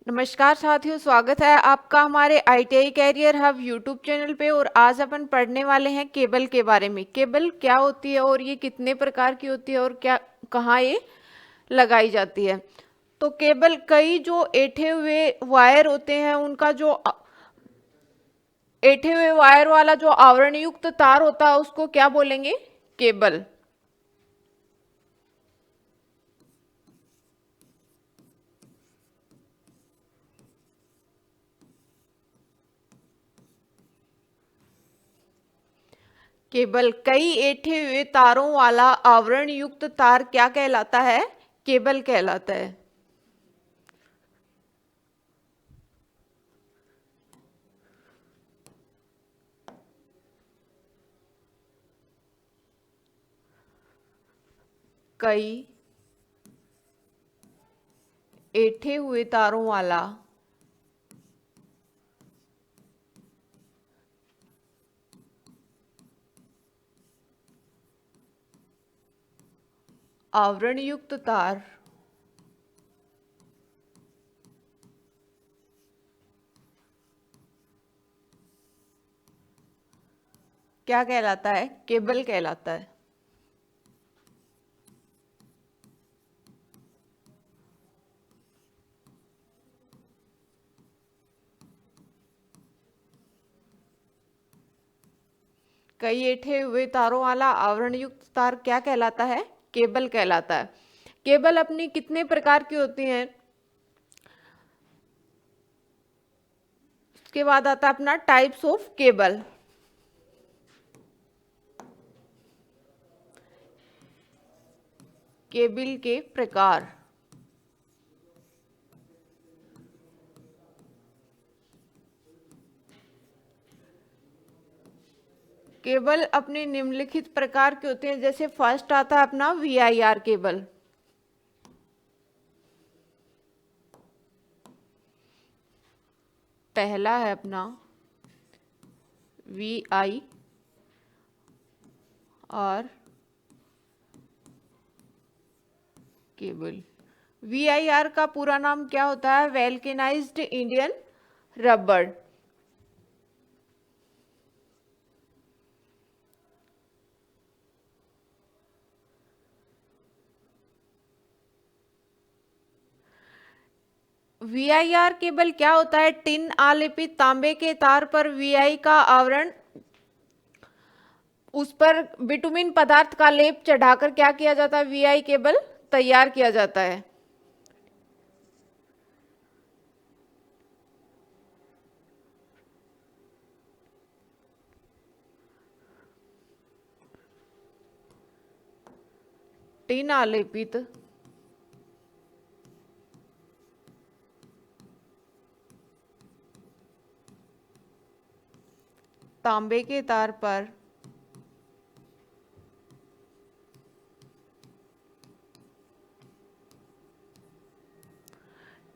नमस्कार साथियों, स्वागत है आपका हमारे ITI career hub YouTube channel पे। और आज अपन पढ़ने वाले हैं केबल के बारे में। केबल क्या होती है और ये कितने प्रकार की होती है और क्या कहाँ ये लगाई जाती है। तो केबल कई जो ऐंठे हुए वायर होते हैं उनका जो ऐंठे हुए वायर वाला जो आवरण युक्त तार होता है उसको क्या बोलेंगे? केबल। केबल कई ऐंठे हुए तारों वाला आवरण युक्त तार क्या कहलाता है? केबल कहलाता है। कई ऐंठे हुए तारों वाला आवरण युक्त तार क्या कहलाता है? केबल कहलाता है। कई ऐंठे हुए तारों वाला आवरण युक्त तार क्या कहलाता है? केबल कहलाता है। केबल अपनी कितने प्रकार की होती हैं? उसके बाद आता है अपना टाइप्स ऑफ केबल। केबल के प्रकार। केबल अपने निम्नलिखित प्रकार के होते हैं। जैसे फर्स्ट आता है अपना VIR केबल। पहला है अपना VIR। केबल। VIR का पूरा नाम क्या होता है? वैल्केनाइज्ड इंडियन रबर। VIR केबल क्या होता है? टिन आलेपित तांबे के तार पर VI का आवरण, उस पर बिटुमिन पदार्थ का लेप चढ़ाकर क्या किया जाता है? VI केबल तैयार किया जाता है। टिन आलेपित तांबे के तार पर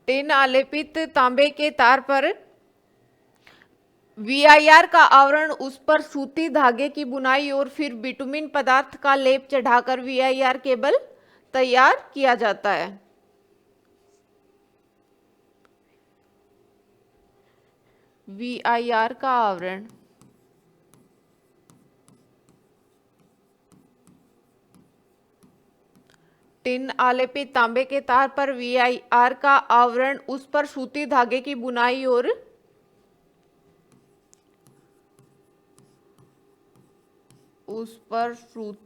टिन आलेपित तांबे के तार पर VIR का आवरण, उस पर सूती धागे की बुनाई और फिर बिटुमिन पदार्थ का लेप चढ़ाकर VIR केबल तैयार किया जाता है। VIR का आवरण टिन आलेपित तांबे के तार पर VIR का आवरण, उस पर सूती धागे की बुनाई और उस पर सूती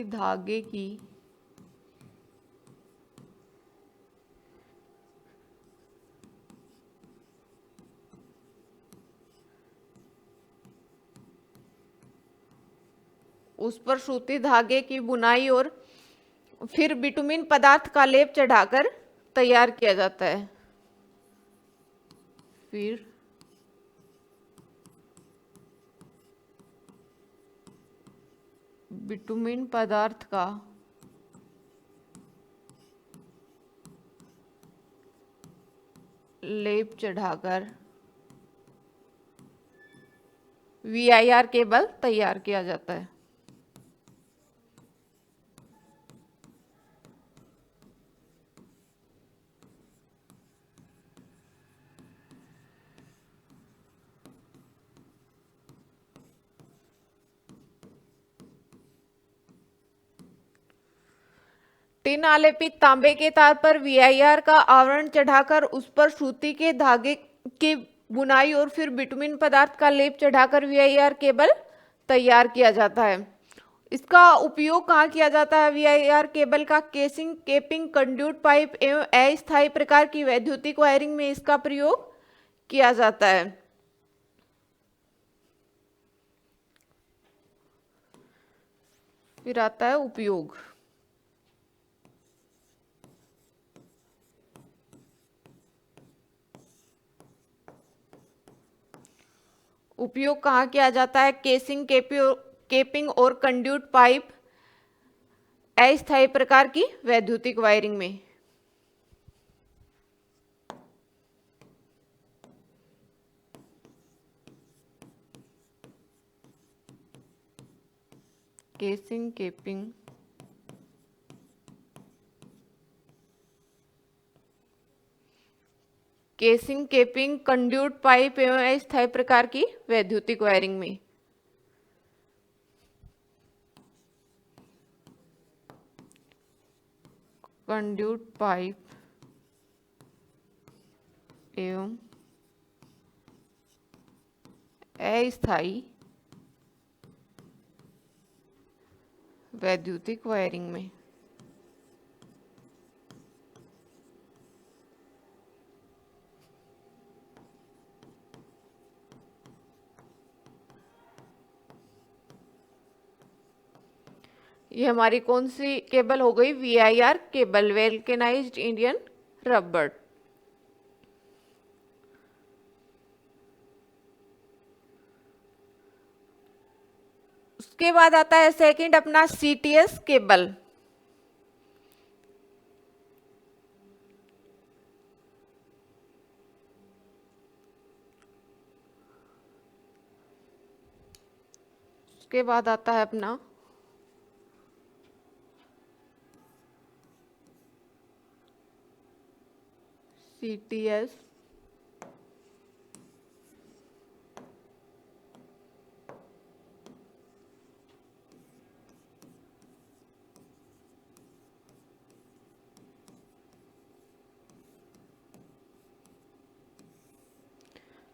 धागे की उस पर सूती धागे की बुनाई और फिर बिटुमिन पदार्थ का लेप चढ़ाकर तैयार किया जाता है। फिर बिटुमिन पदार्थ का लेप चढ़ाकर VIR केबल तैयार किया जाता है। टिन आलेपित तांबे के तार पर वीआईआर का आवरण चढ़ाकर उस पर सूती के धागे की बुनाई और फिर बिटुमिन पदार्थ का लेप चढ़ाकर वीआईआर केबल तैयार किया जाता है। इसका उपयोग कहाँ किया जाता है? वीआईआर केबल का केसिंग, केपिंग, कंड्यूट पाइप एवं अस्थायी प्रकार की वैद्युतिक वायरिंग में इसका प्रयोग किया जाता है। फिर आता है उपयोग। उपयोग कहाँ किया जाता है? केसिंग, केपिंग और कंड्यूट पाइप अस्थायी प्रकार की वैद्युतिक वायरिंग में। केसिंग, केपिंग, केसिंग, केपिंग, कंड्यूट पाइप एवं अस्थायी प्रकार की वैद्युतिक वायरिंग में। कंड्यूट पाइप एवं अस्थायी वैद्युतिक वायरिंग में। ये हमारी कौन सी केबल हो गई? वीआईआर केबल, वेल्केनाइज्ड इंडियन रबर। उसके बाद आता है सेकंड अपना सीटीएस केबल। उसके बाद आता है अपना CTS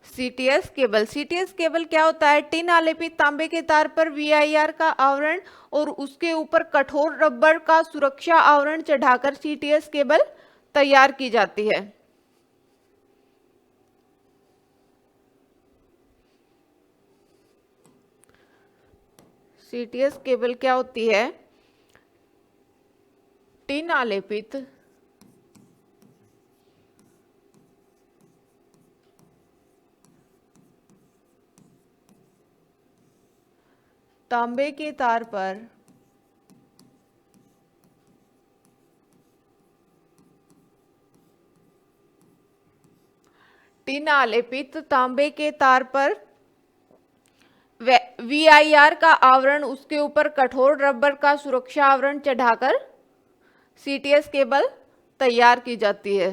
CTS cable. CTS cable क्या होता है? टिन आलेपित तांबे के तार पर वीआईआर का आवरण और उसके ऊपर कठोर रबर का सुरक्षा आवरण चढ़ाकर सीटीएस केबल तैयार की जाती है। सीटीएस केबल क्या होती है? टिन आलेपित तांबे के तार पर टिन आलेपित तांबे के तार पर वीआईआर का आवरण, उसके ऊपर कठोर रबर का सुरक्षा आवरण चढ़ाकर सीटीएस केबल तैयार की जाती है।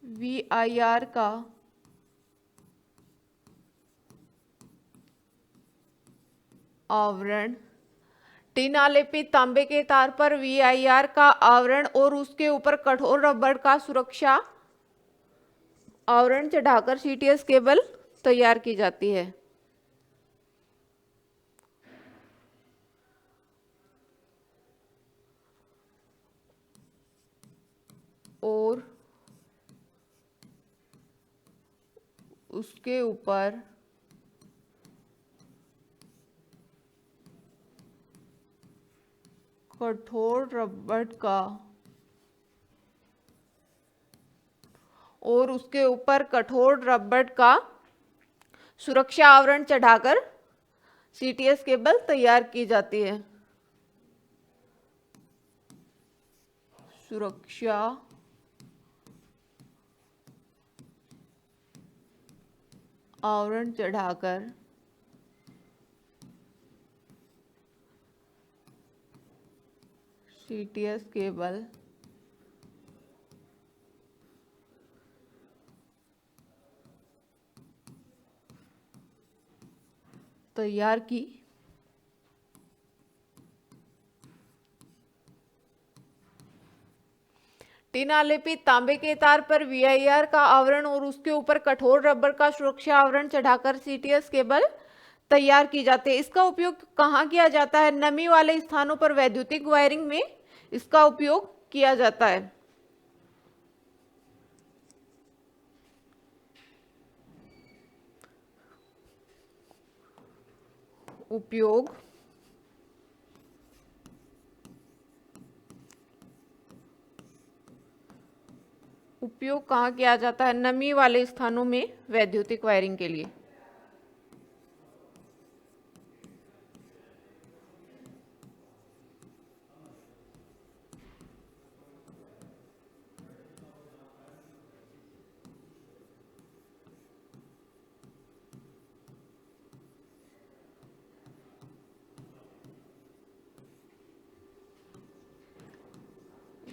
वीआईआर का आवरण, टिन आलेपित तांबे के तार पर वीआईआर का आवरण और उसके ऊपर कठोर रबर का सुरक्षा आवरण चढ़ाकर सीटीएस केबल तैयार की जाती है। और उसके ऊपर कठोर रबर का सुरक्षा आवरण चढ़ाकर सीटीएस केबल तैयार की जाती है। सुरक्षा आवरण चढ़ाकर सीटीएस केबल तैयार की टिन आलेपित तांबे के तार पर VIR का आवरण और उसके ऊपर कठोर रबर का सुरक्षा आवरण चढ़ाकर CTS केबल तैयार की जाती है। इसका उपयोग कहाँ किया जाता है? नमी वाले स्थानों पर वैद्युतिक वायरिंग में इसका उपयोग किया जाता है। उपयोग कहाँ किया जाता है? नमी वाले स्थानों में वैद्युतिक वायरिंग के लिए।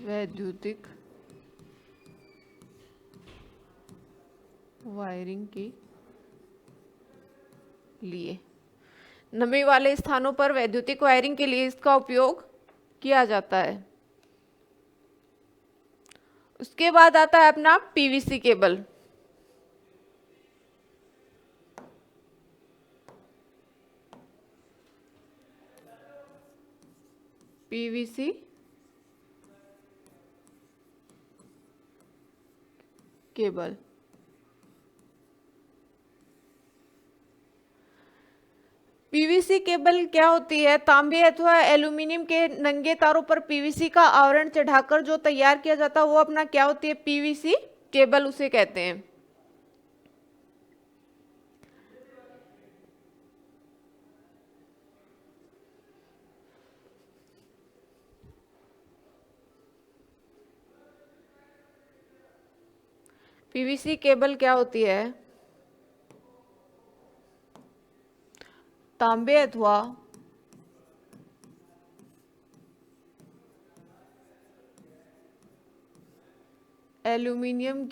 वैद्युतिक वायरिंग के लिए नमी वाले स्थानों पर वैद्युतिक वायरिंग के लिए इसका उपयोग किया जाता है। उसके बाद आता है अपना PVC cable. PVC cable PVC cable क्या होती है? तांबे अथवा एल्यूमिनियम के नंगे तारों पर PVC का आवरण चढ़ाकर जो तैयार किया जाता है वो अपना क्या होती है? PVC केबल उसे कहते हैं। PVC केबल क्या होती है? तांबे अथवा एल्यूमिनियम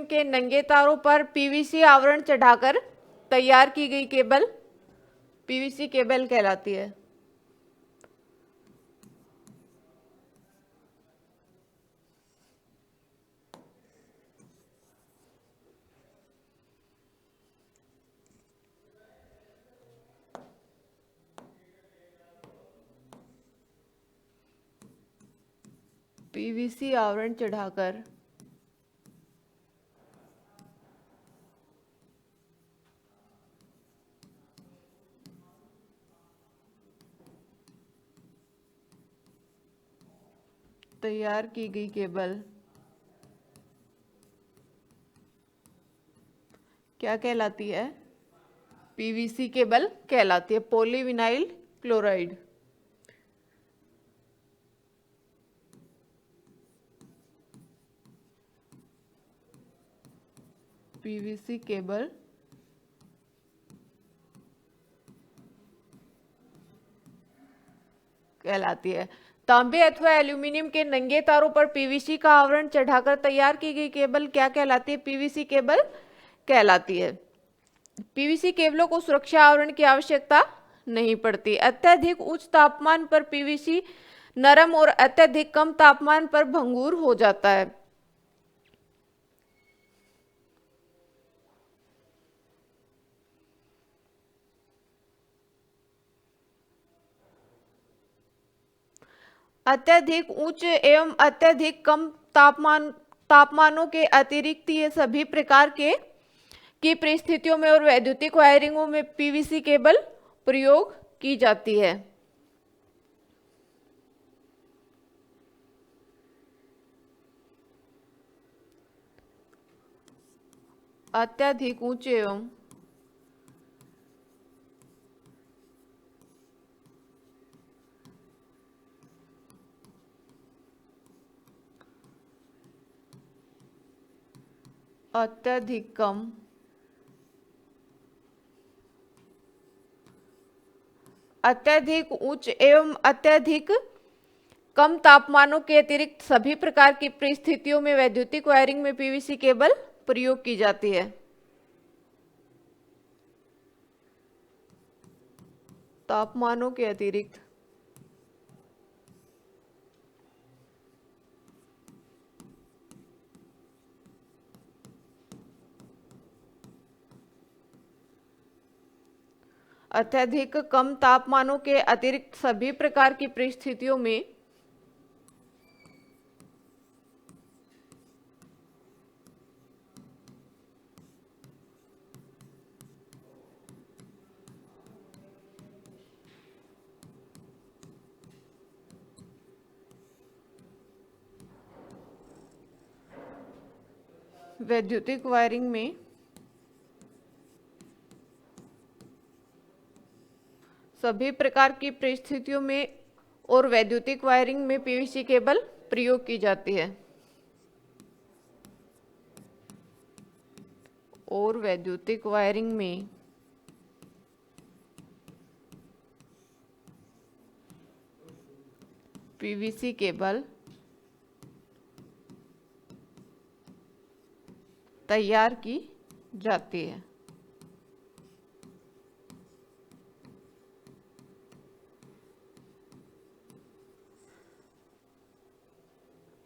के नंगे तारों पर PVC आवरण चढ़ाकर तैयार की गई केबल PVC केबल कहलाती है। PVC आवरण चढ़ाकर तैयार की गई केबल क्या कहलाती है? PVC केबल कहलाती है। Polyvinyl chloride. PVC केबल कहलाती है। तांबे अथवा एल्यूमिनियम के नंगे तारों पर PVC का आवरण चढ़ाकर तैयार की गई केबल क्या कहलाती है? PVC केबल कहलाती है। PVC केबलों को सुरक्षा आवरण की आवश्यकता नहीं पड़ती। अत्यधिक उच्च तापमान पर PVC नरम और अत्यधिक कम तापमान पर भंगुर हो जाता है। अत्यधिक उच्च एवं अत्यधिक कम तापमानों के अतिरिक्त ये सभी प्रकार के की परिस्थितियों में और वैद्युतिक वायरिंगों में PVC केबल प्रयोग की जाती है। अत्यधिक उच्च एवं अत्यधिक कम अत्यधिक उच्च एवं अत्यधिक कम तापमानों के अतिरिक्त सभी प्रकार की परिस्थितियों में वैद्युतिक वायरिंग में पीवीसी केबल प्रयोग की जाती है। तापमानों के अतिरिक्त अत्यधिक कम तापमानों के अतिरिक्त सभी प्रकार की परिस्थितियों में वैद्युतिक वायरिंग में सभी प्रकार की परिस्थितियों में और वैद्युतिक वायरिंग में पीवीसी केबल प्रयोग की जाती है। और वैद्युतिक वायरिंग में पीवीसी केबल तैयार की जाती है।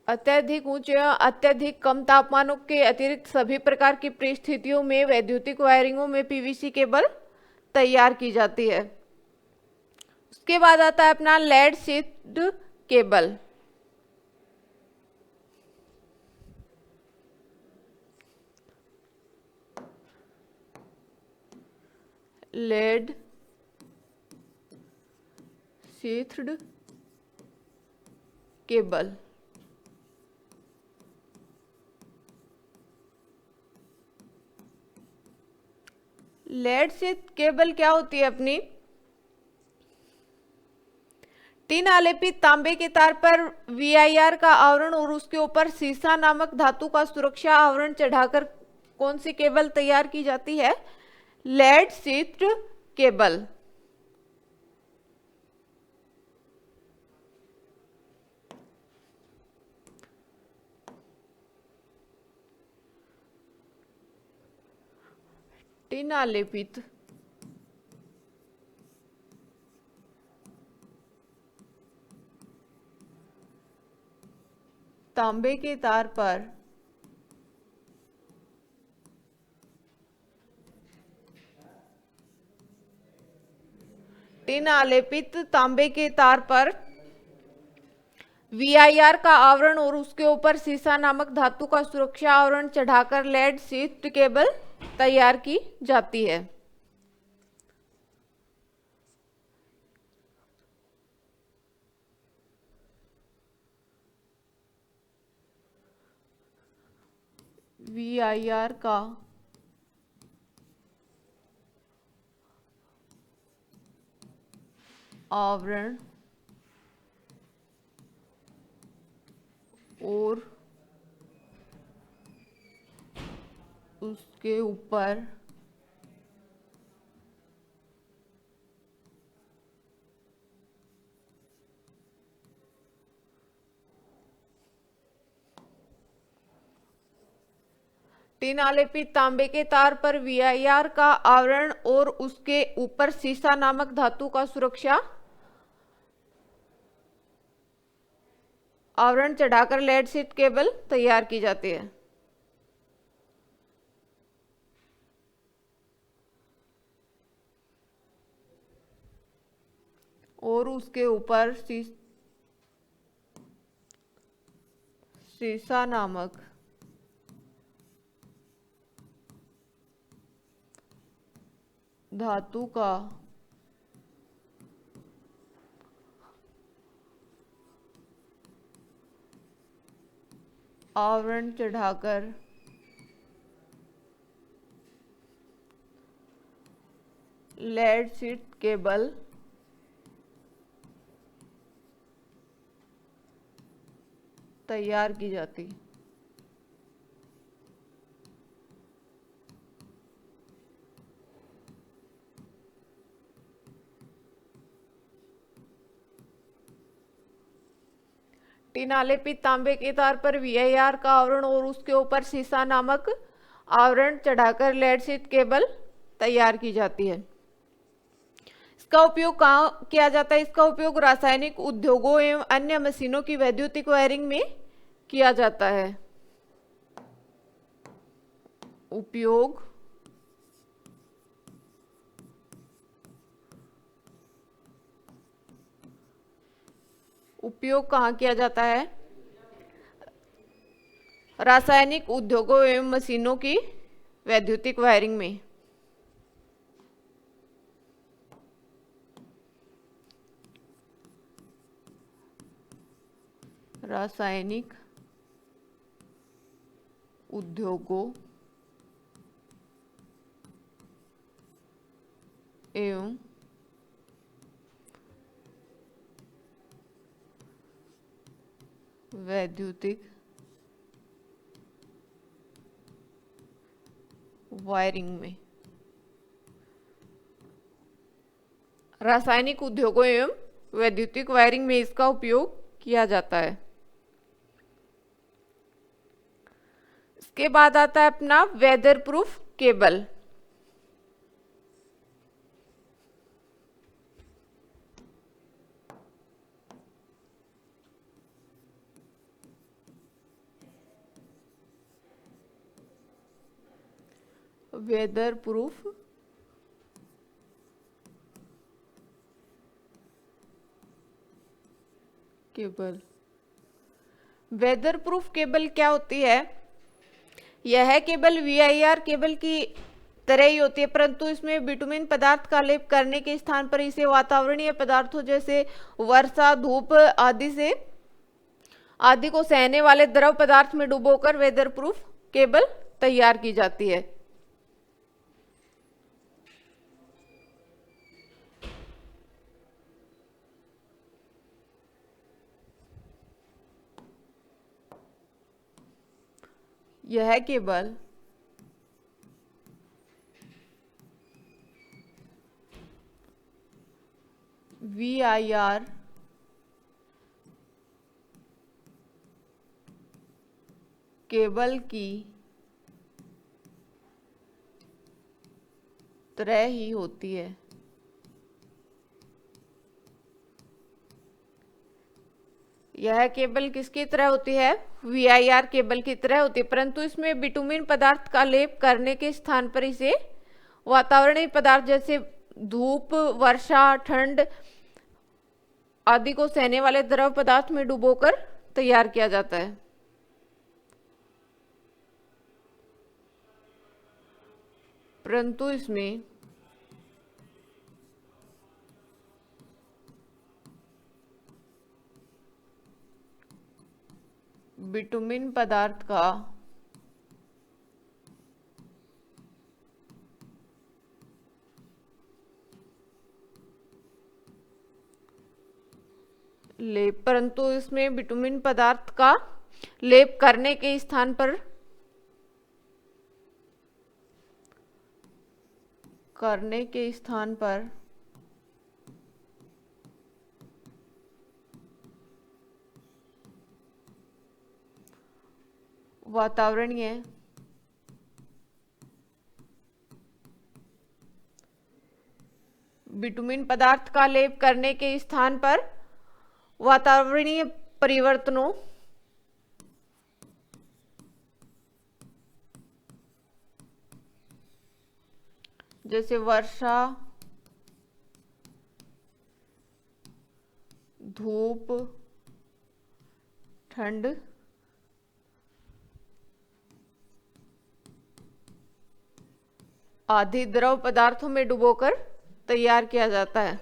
अत्यधिक उच्च या अत्यधिक कम तापमानों के अतिरिक्त सभी प्रकार की परिस्थितियों में वैद्युतिक वायरिंगों में पीवीसी केबल तैयार की जाती है। उसके बाद आता है अपना lead sheathed cable. Lead sheathed cable lead sheath cable क्या होती है अपनी? टिन आलेपित तांबे के तार पर VIR का आवरण और उसके ऊपर सीसा नामक धातु का सुरक्षा आवरण चढ़ाकर कौन सी केबल तैयार की जाती है? Lead sheathed cable. टिन आलेपित तांबे के तार पर टिन आलेपित तांबे के तार पर VIR का आवरण और उसके ऊपर सीसा नामक धातु का सुरक्षा आवरण चढ़ाकर लेड शीथड केबल तैयार की जाती है। VIR का आवरण और उसके ऊपर टिन आलेपित तांबे के तार पर VIR का आवरण और उसके ऊपर सीसा नामक धातु का सुरक्षा आवरण चढ़ाकर लेड शीथ केबल तैयार की जाती है। और उसके ऊपर सीसा नामक धातु का आवरण चढ़ाकर लेड शीथ केबल तैयार की जाती। टिन आलेपित तांबे के तार पर VIR का आवरण और उसके ऊपर सीसा नामक आवरण चढ़ाकर लेड शीट केबल तैयार की जाती है। इसका उपयोग कहाँ किया जाता है? इसका उपयोग रासायनिक उद्योगों एवं अन्य मशीनों की वैद्युतिक वायरिंग में किया जाता है। उपयोग कहाँ किया जाता है? रासायनिक उद्योगों एवं मशीनों की वैद्युतिक वायरिंग में। रासायनिक उद्योगों एवं वैद्युतिक वायरिंग में। रासायनिक उद्योगों एवं वैद्युतिक वायरिंग में इसका उपयोग किया जाता है। इसके बाद आता है अपना weather proof cable. Weather proof cable. Weather proof cable क्या होती है? यह केबल VIR केबल की तरह ही होती है, परंतु इसमें बिटुमिन पदार्थ का लेप करने के स्थान पर इसे वातावरणीय पदार्थों जैसे वर्षा, धूप आदि को सहने वाले द्रव पदार्थ में डुबोकर वेदर प्रूफ केबल तैयार की जाती है। यह केबल VIR केबल की तरह ही होती है। यह केबल किसकी तरह होती है? VIR केबल की तरह होती है, परंतु इसमें बिटुमिन पदार्थ का लेप करने के स्थान पर इसे वातावरणीय पदार्थ जैसे धूप, वर्षा, ठंड आदि को सहने वाले द्रव पदार्थ में डुबोकर तैयार किया जाता है। परंतु इसमें बिटुमिन पदार्थ का लेप, परंतु इसमें बिटुमिन पदार्थ का लेप करने के स्थान पर वातावरणीय बिटुमिन पदार्थ का लेप करने के स्थान पर वातावरणीय परिवर्तनों जैसे वर्षा, धूप, ठंड आदि द्रव पदार्थों में डुबोकर तैयार किया जाता है।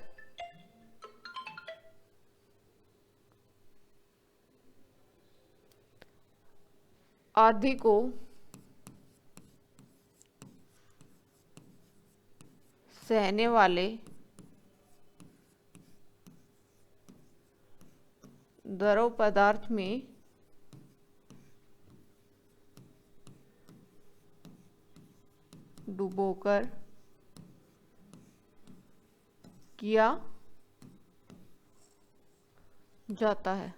आदि को सहने वाले द्रव पदार्थ में डुबोकर किया जाता है।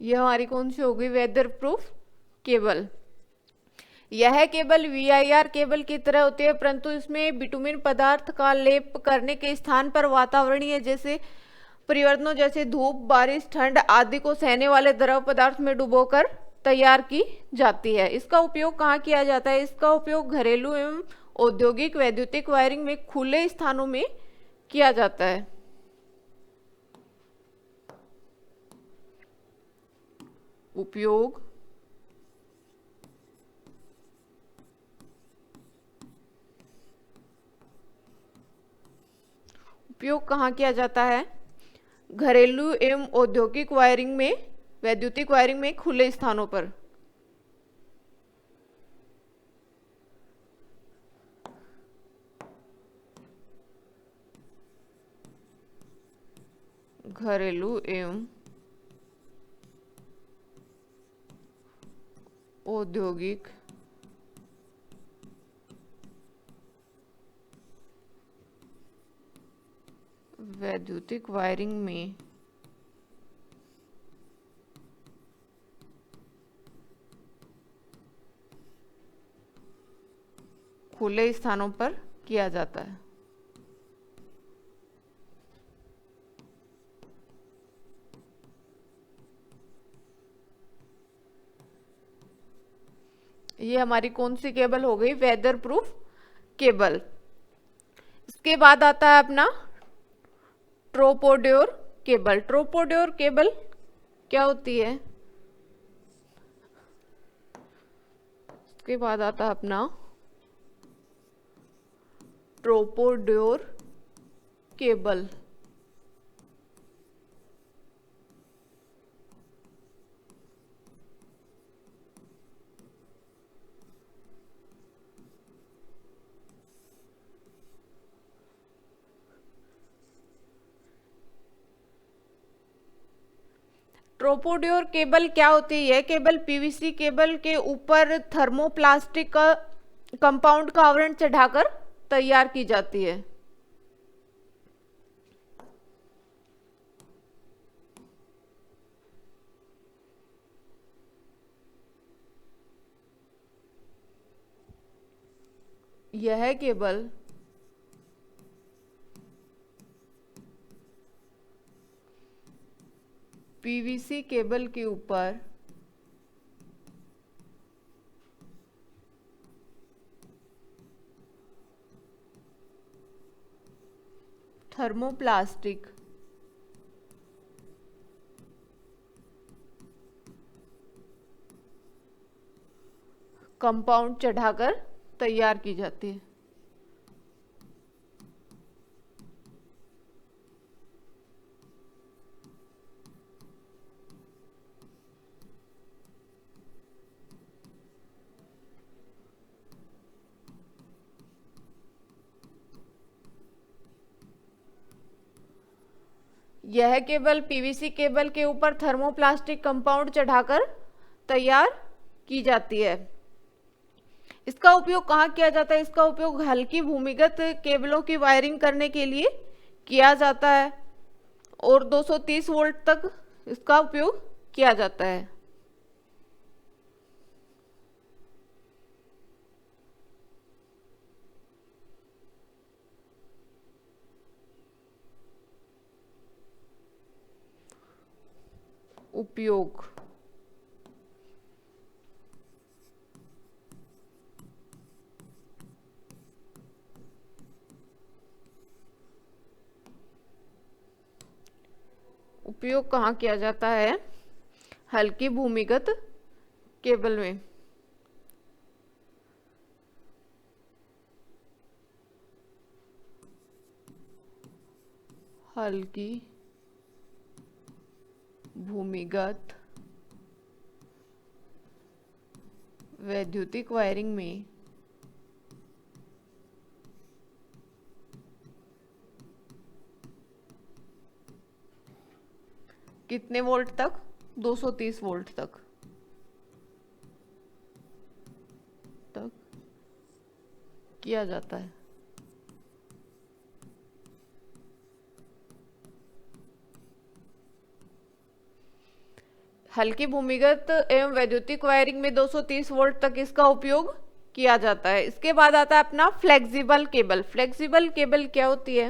ये हमारी कौन सी होगी, वेदर प्रूफ केबल। यह केबल वीआईआर केबल की तरह होती है, परंतु इसमें बिटुमिन पदार्थ का लेप करने के स्थान पर वातावरणीय जैसे परिवर्तनों जैसे धूप, बारिश, ठंड आदि को सहने वाले द्रव पदार्थ में डुबोकर तैयार की जाती है। इसका उपयोग कहाँ किया जाता है? इसका उपयोग घरेलू एवं औद्योगिक वैद्युतिक वायरिंग में खुले स्थानों में किया जाता है। उपयोग उपयोग कहाँ किया जाता है? घरेलू एवं औद्योगिक वायरिंग में, वैद्युतिक वायरिंग में खुले स्थानों पर। घरेलू एवं औद्योगिक वैद्युतिक वायरिंग में खुले स्थानों पर किया जाता है। ये हमारी कौन सी केबल हो गई? Weather proof cable. इसके बाद आता है अपना ट्रोपोड्योर केबल। ट्रोपोड्योर केबल क्या होती है? इसके बाद आता है अपना ट्रोपोड्योर केबल। ट्रोपोड्योर केबल क्या होती है? यह केबल पीवीसी केबल के ऊपर थर्मोप्लास्टिक का कंपाउंड का आवरण चढ़ाकर तैयार की जाती है। यह केबल पीवीसी केबल के ऊपर थर्मोप्लास्टिक कंपाउंड चढ़ाकर तैयार की जाती है। यह केबल पीवीसी केबल के ऊपर थर्मोप्लास्टिक कंपाउंड चढ़ाकर तैयार की जाती है। इसका उपयोग कहाँ किया जाता है? इसका उपयोग हल्की भूमिगत केबलों की वायरिंग करने के लिए किया जाता है और 230 वोल्ट तक इसका उपयोग किया जाता है। उपयोग उपयोग कहाँ किया जाता है? हल्की भूमिगत केबल में। हल्की भूमिगत वैद्युतिक वायरिंग में कितने वोल्ट तक? 230 वोल्ट तक किया जाता है। हल्की भूमिगत एवं वैद्युतिक वायरिंग में 230 वोल्ट तक इसका उपयोग किया जाता है। इसके बाद आता है अपना फ्लेक्सिबल केबल। फ्लेक्सिबल केबल क्या होती है?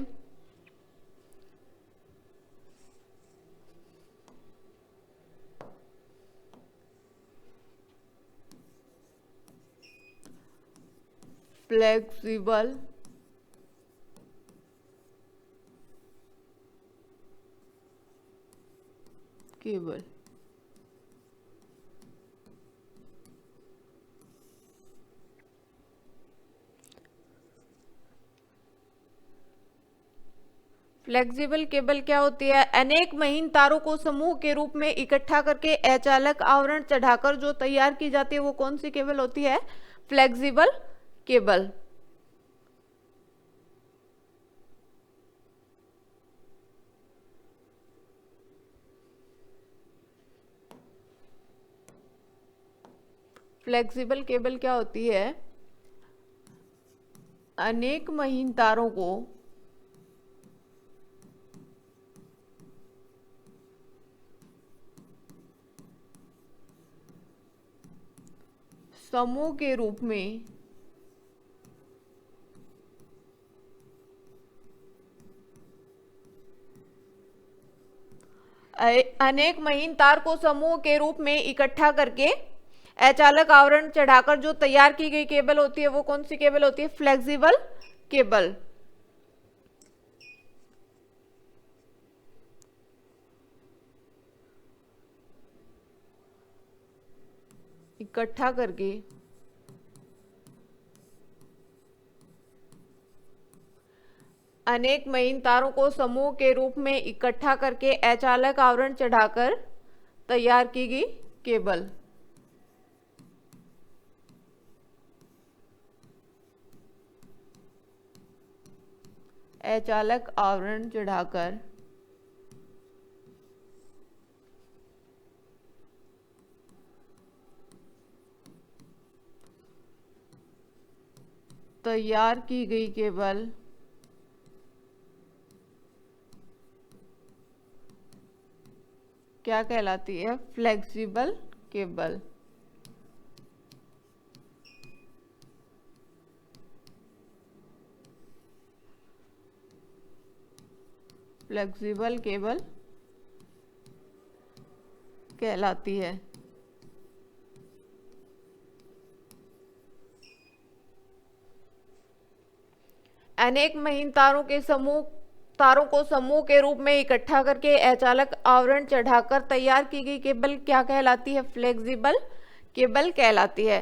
फ्लेक्सिबल केबल फ्लेक्सिबल केबल क्या होती है? अनेक महीन तारों को समूह के रूप में इकट्ठा करके अचालक आवरण चढ़ाकर जो तैयार की जाती है वो कौन सी केबल होती है? Flexible cable. फ्लेक्सिबल केबल क्या होती है? अनेक महीन तारों को समूह के रूप में अनेक महीन तार को समूह के रूप में इकट्ठा करके अचालक आवरण चढ़ाकर जो तैयार की गई केबल होती है वो कौन सी केबल होती है? Flexible cable. इकट्ठा करके अनेक महीन तारों को समूह के रूप में इकट्ठा करके अचालक आवरण चढ़ाकर तैयार की गई केबल। अचालक आवरण चढ़ाकर तैयार की गई केबल क्या कहलाती है? Flexible cable. फ्लेक्सिबल केबल कहलाती है। अनेक महीन तारों को समूह के रूप में इकट्ठा करके अचालक आवरण चढ़ाकर तैयार की गई केबल क्या कहलाती है? फ्लेक्सिबल केबल कहलाती है।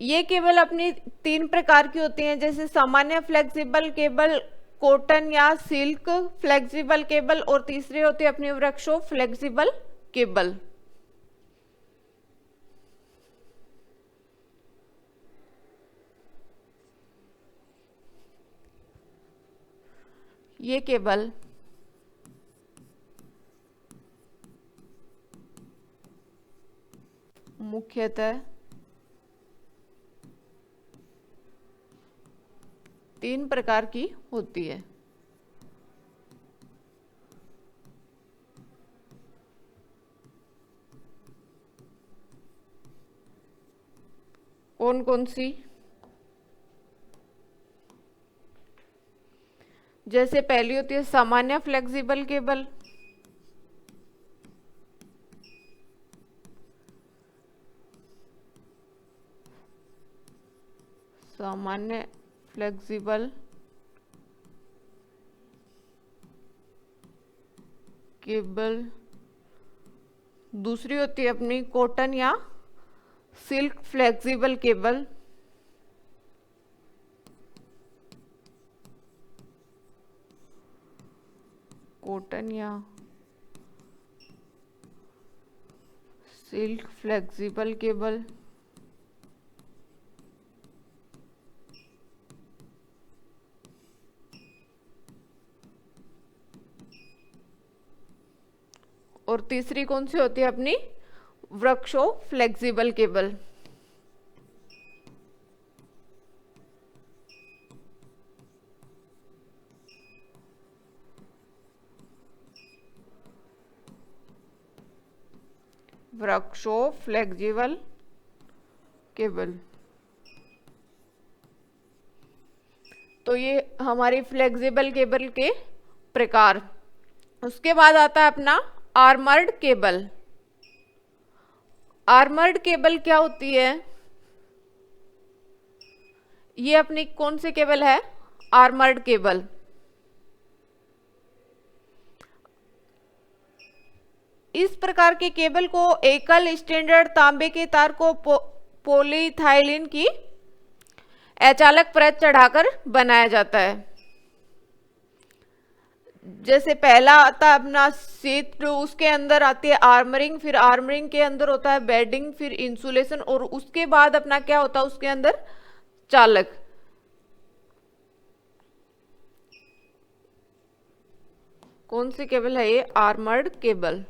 ये केबल अपनी 3 प्रकार की होती हैं, जैसे सामान्य फ्लेक्सिबल केबल, कॉटन या सिल्क फ्लेक्सिबल केबल, और तीसरी होती है अपनी वृक्षो फ्लेक्सिबल केबल। ये केबल मुख्यतः 3 प्रकार की होती है। कौन कौन सी? जैसे पहली होती है सामान्य फ्लेक्सिबल केबल, सामान्य फ्लेक्सिबल केबल। दूसरी होती है अपनी कॉटन या सिल्क फ्लेक्सिबल केबल। कॉटन या सिल्क फ्लेक्सिबल केबल। और तीसरी कौन सी होती है अपनी? वृक्षो फ्लेक्सिबल केबल। वृक्षो फ्लेक्सिबल केबल। तो ये हमारी फ्लेक्सिबल केबल के प्रकार। उसके बाद आता है अपना आर्मर्ड केबल। आर्मर्ड केबल क्या होती है? ये अपनी कौन सी केबल है? Armoured cable. इस प्रकार के केबल को एकल स्टैंडर्ड तांबे के तार को पॉलीथाइलिन की अचालक परत चढ़ाकर बनाया जाता है। जैसे पहला आता है अपना शीट, उसके अंदर आती है आर्मरिंग, फिर आर्मरिंग के अंदर होता है बेडिंग, फिर इंसुलेशन, और उसके बाद अपना क्या होता है उसके अंदर? चालक। कौन सी केबल है ये? Armoured cable.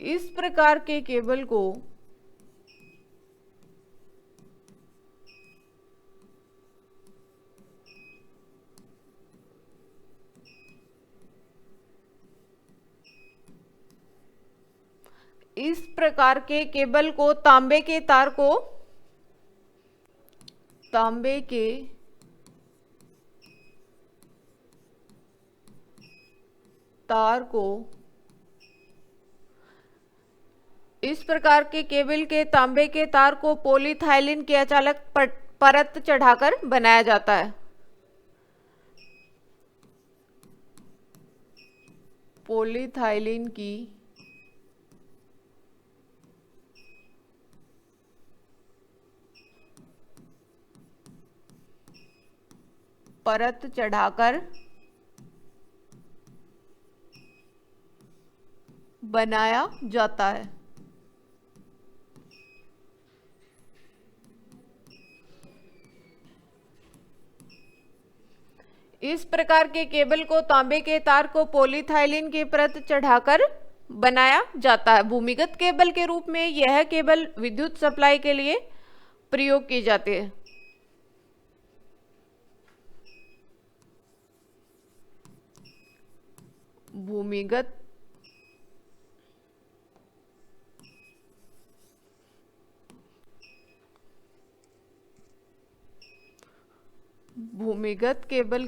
इस प्रकार के केबल को तांबे के तार को इस प्रकार के केबल के तांबे के तार को पॉलीथाइलिन की अचालक परत चढ़ाकर बनाया जाता है। पॉलीथाइलिन की परत चढ़ाकर बनाया जाता है। इस प्रकार के केबल को तांबे के तार को पॉलीथाइलिन की परत चढ़ाकर बनाया जाता है। भूमिगत केबल के रूप में यह केबल विद्युत सप्लाई के लिए प्रयोग की जाती है। भूमिगत केबल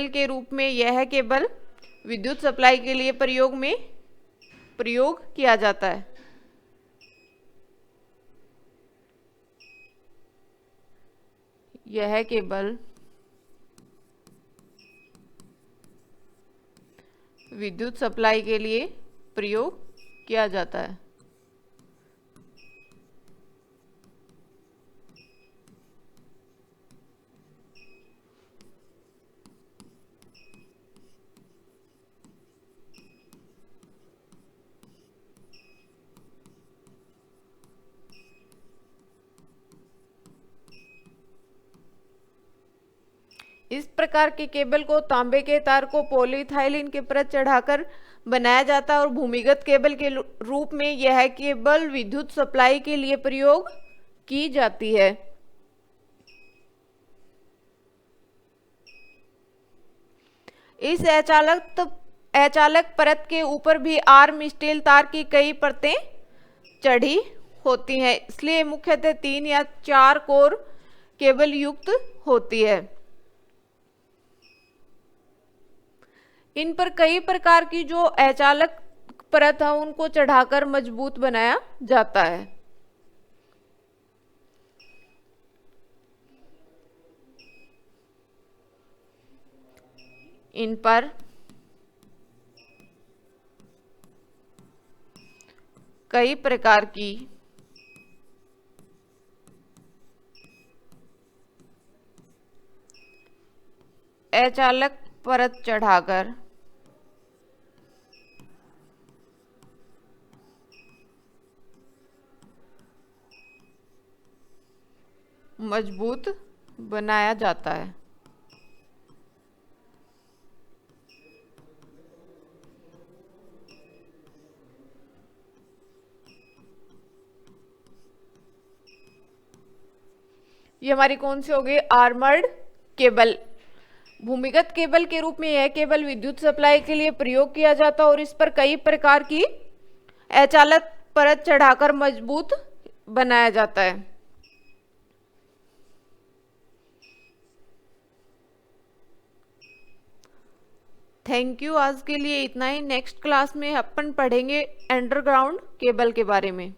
के रूप में यह केबल विद्युत सप्लाई के लिए प्रयोग किया जाता है। यह केबल विद्युत सप्लाई के लिए प्रयोग किया जाता है। इस प्रकार के केबल को तांबे के तार को पॉलीथाइलिन की परत चढ़ाकर बनाया जाता है और भूमिगत केबल के रूप में यह केबल विद्युत सप्लाई के लिए प्रयोग की जाती है। इस अचालक परत के ऊपर भी आर्म स्टील तार की कई परतें चढ़ी होती हैं, इसलिए मुख्यतः 3 या 4 कोर केबल युक्त होती है। इन पर कई प्रकार की जो अचालक परत है उनको चढ़ाकर मजबूत बनाया जाता है। इन पर कई प्रकार की अचालक परत चढ़ाकर मजबूत बनाया जाता है। ये हमारी कौन सी हो गई? Armoured cable. भूमिगत केबल के रूप में यह केबल विद्युत सप्लाई के लिए प्रयोग किया जाता है और इस पर कई प्रकार की अचालक परत चढ़ाकर मजबूत बनाया जाता है। Thank you. आज के लिए इतना ही। नेक्स्ट क्लास में अपन पढ़ेंगे अंडरग्राउंड केबल के बारे में।